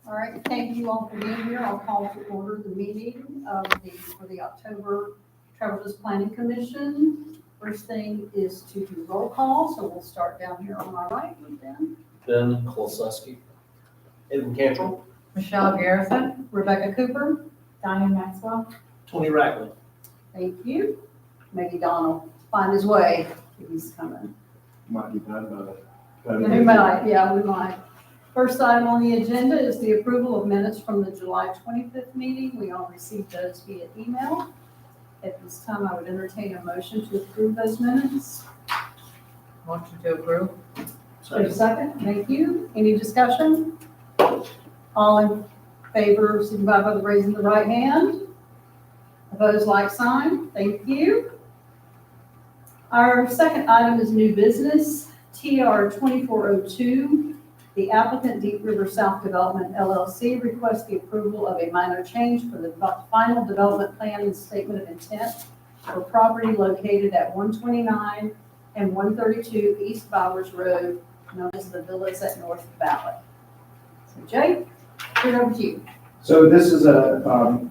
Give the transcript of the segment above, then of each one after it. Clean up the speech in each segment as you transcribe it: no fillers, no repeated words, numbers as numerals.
All right, thank you all for being here. I'll call to order the meeting for the October Travelers Planning Commission. First thing is to do roll call, so we'll start down here on my right with Ben. Ben Kolosewski. Edwin Cantrell. Michelle Garrison, Rebecca Cooper. Diane Maxwell. Tony Rackley. Thank you. Maybe Don will find his way if he's coming. Might be done by We might, yeah, we might. First item on the agenda is the approval of minutes from the July 25th meeting. We all received those via email. At this time, I would entertain a motion to approve those minutes. Motion to approve. There's a second, thank you. Any discussion? All in favor, signify by raising the right hand. Opposed, like sign. Thank you. Our second item is new business, TR 2402. The applicant, Deep River South Development LLC, requests the approval of a minor change for the final development plan and statement of intent for property located at 129 and 132 East Bowers Road, known as the Villas at North Valley. So Jay, turn it over to you. So this is a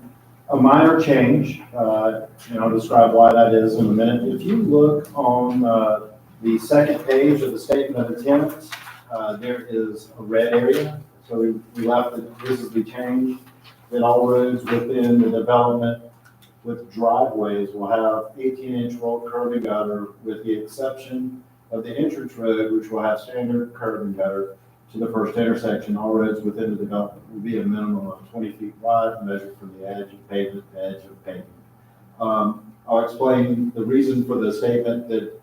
minor change, and I'll describe why that is in a minute. If you look on the second page of the statement of intent, there is a red area. So we left it, this is the change, that all roads within the development with driveways will have 18-inch rolled curb and gutter, with the exception of the entrance road, which will have standard curb and gutter to the first intersection. All roads within the development will be a minimum of 20 feet wide, measured from the edge of pavement to edge of pavement. I'll explain the reason for the statement that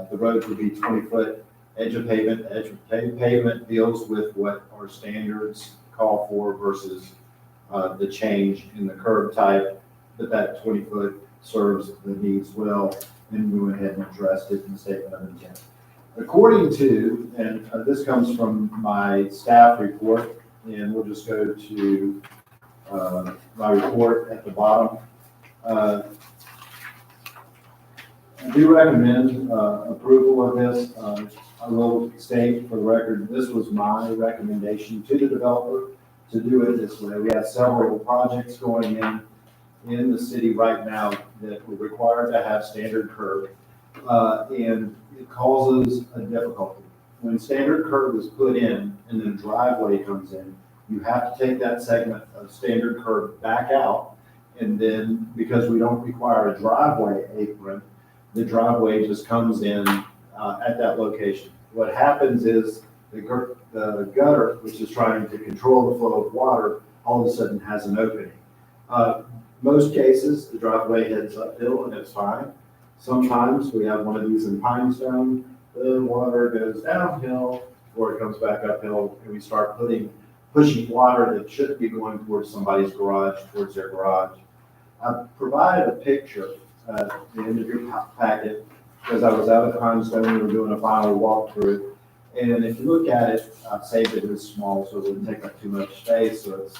the roads would be 20-foot edge of pavement. Edge of pavement deals with what our standards call for versus the change in the curb type, but that 20-foot serves the needs well, and we went ahead and addressed it in the statement of intent. According to, and this comes from my staff report, and we'll just go to my report at the bottom. I do recommend approval of this. I will state for the record, this was my recommendation to the developer to do it this way. We have several projects going in the city right now that were required to have standard curb, and it causes a difficulty. When standard curb is put in and then driveway comes in, you have to take that segment of standard curb back out, and then because we don't require a driveway apron, the driveway just comes in at that location. What happens is the gutter, which is trying to control the flow of water, all of a sudden has an opening. Most cases, the driveway heads uphill and it's fine. Sometimes we have one of these in Pinestone, the water goes downhill or it comes back uphill, and we start pushing water that shouldn't be going towards somebody's garage, towards their garage. I provided a picture at the end of your packet because I was out at Pinestone, we were doing a final walkthrough. And if you look at it, I've saved it as small so it wouldn't take up too much space, so it's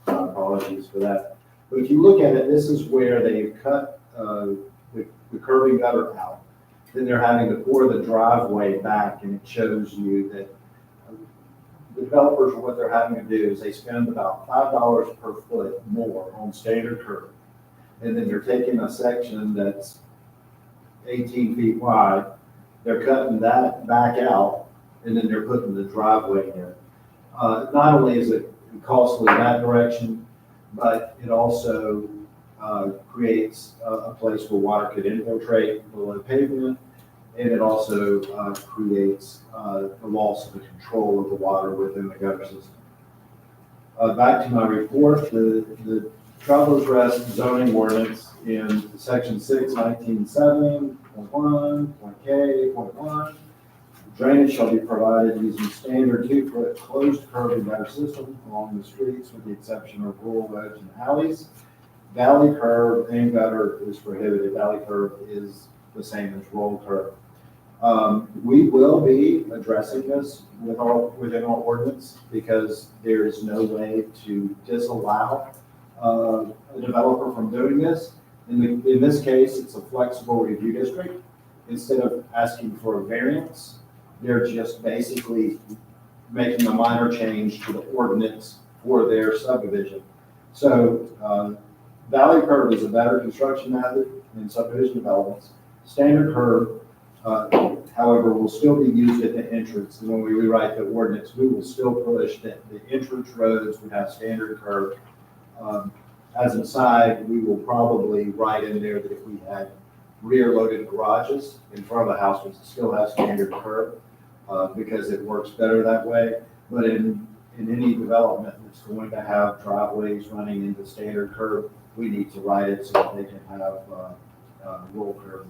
apologies for that. But if you look at it, this is where they've cut the curb and gutter out. Then they're having to pour the driveway back, and it shows you that the developers, what they're having to do is they spend about $5 per foot more on standard curb. And then they're taking a section that's 18 feet wide, they're cutting that back out, and then they're putting the driveway in. Not only is it costly in that direction, but it also creates a place where water could infiltrate below pavement, and it also creates the loss of the control of the water within the gutter system. Back to my report, the Travelers Rest zoning ordinance in section 6, 1970.1, .k.1, drainage shall be provided using standard 2-foot closed curb and gutter system along the streets with the exception of rural roads and alleys. Valley curb and gutter is prohibited. Valley curb is the same as roll curb. We will be addressing this within our ordinance because there is no way to disallow a developer from doing this. In this case, it's a flexible review district. Instead of asking for a variance, they're just basically making a minor change to the ordinance for their subdivision. So, valley curve is a better construction method in subdivision developments. Standard curve, however, will still be used at the entrance. And when we rewrite the ordinance, we will still push that the entrance roads would have standard curve. As an aside, we will probably write in there that if we had rear-loaded garages in front of the house, we still have standard curve, because it works better that way. But in any development that's going to have driveways running into standard curve, we need to write it so that they can have roll curve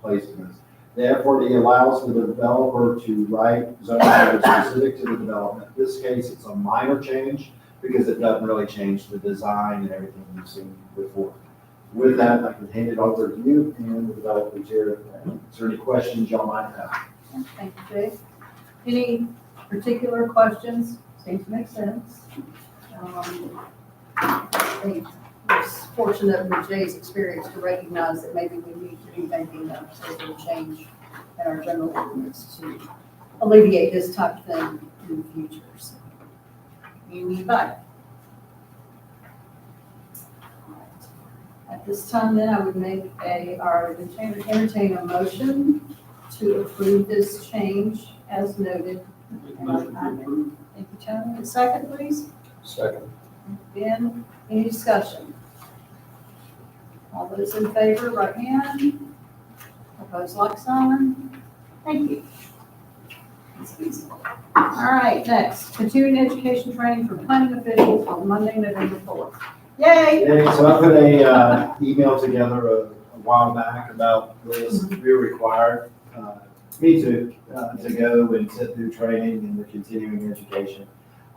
placements. The FRD allows the developer to write zoning codes specific to the development. In this case, it's a minor change because it doesn't really change the design and everything you've seen before. With that, I can hand it over to you and the developer's here. Is there any questions y'all might have? Thank you, Jay. Any particular questions? Seems to make sense. I think it's fortunate with Jay's experience to recognize that maybe we need to be making a certain change in our general ordinance to alleviate this type of thing in the future. So, anybody? At this time, then, I would entertain a motion to approve this change as noted. Motion to approve. Thank you, Tony. A second, please. Second. Ben, any discussion? All those in favor, right hand. Opposed, like sign. Thank you. That's easy. All right, next, continuing education training for planning officials on Monday, November 4th. Yay! Yeah, so I put a email together a while back about this. We're required, me to go and sit through training in the continuing education.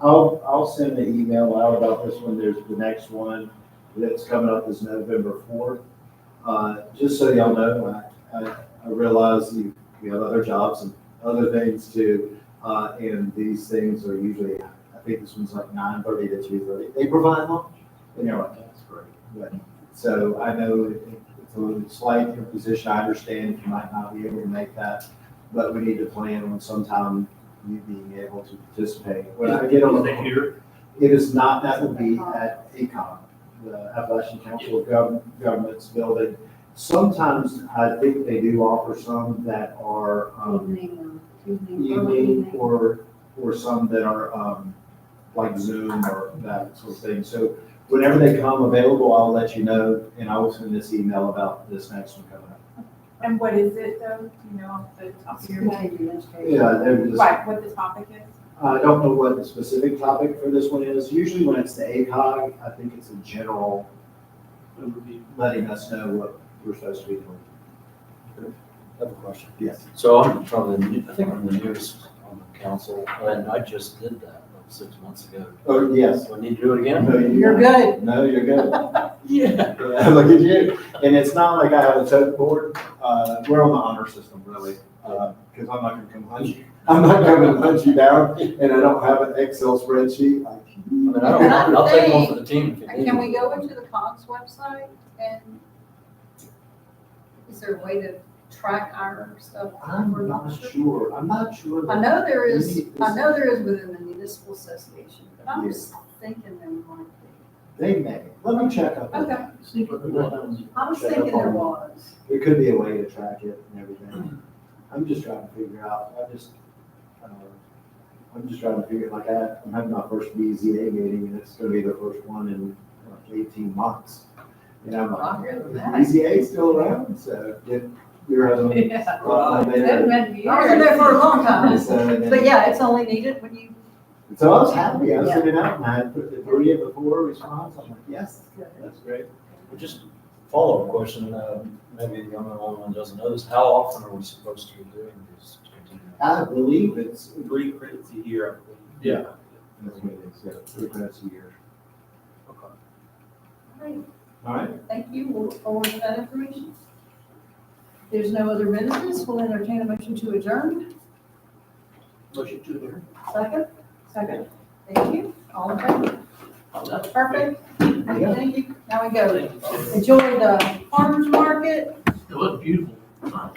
I'll send an email out about this one. There's the next one that's coming up is November 4th. Just so y'all know, I realize you have other jobs and other things too. And these things are usually, I think this one's like 9:30 to 2:30. They provide lunch. And you're like, that's great. But, so I know it's a slight imposition. I understand if you might not be able to make that, but we need to plan on sometime you being able to participate. When I get on the here. it is not, that would be at ACOG, the Appalachian Council of Governments building. Sometimes I think they do offer some that are evening or some that are like Zoom or that sort of thing. So whenever they come available, I'll let you know, and I will send this email about this next one coming up. And what is it though? Do you know off the top of your head? Continuing education. Yeah, they're just, Right, what the topic is? I don't know what the specific topic for this one is. Usually when it's the ACOG, I think it's a general letting us know what we're supposed to be doing. I have a question. Yes. So I'm probably, I think I'm the newest on the council, and I just did that like 6 months ago. Oh, yes. Do I need to do it again? No, you You're don't. good. No, you're good. Yeah. Yeah, look at you. And it's not like I have a tote board. We're on the honor system, really, because I'm not going to come hunt you. I'm not coming to hunt you down, and I don't have an Excel spreadsheet. I mean, I don't mind. I'll take one for the team if you need. Can we go into the COGS website and is there a way to track our stuff? I'm We're not sure. I'm not sure. I know there is, We need I this. know there is within the municipal association, but I'm just thinking there might be. They may. Let me check up. on Okay. that. I was Check thinking up there on- was. There could be a way to track it and everything. I'm just trying to figure out, I'm just trying to figure, like, I'm having my first BZA meeting, and it's gonna be the first one in like 18 months. And I'm Longer than that. like, BZA still around? So, if you're having. Yeah. I'm It's there. been years. I was there for a long time, So, but yeah, it's only needed when you. So I was happy, I was Yeah. sitting out, and I had put the 3 of the 4 response, I'm like, yes, that's great. Well, just follow-up question, maybe the younger one doesn't know this, how often are we supposed to be doing these? I believe it's, 3 credits a year, I believe. Yeah. that's what it is, yeah, 3 credits a year. Okay. All right. Thank you, we'll look forward to that information. If there's no other business, we'll entertain a motion to adjourn. Motion to adjourn. Second? Second. Thank you, all in favor? Perfect. Thank you. Now we go. Enjoy the farmer's market. It was beautiful. Oh,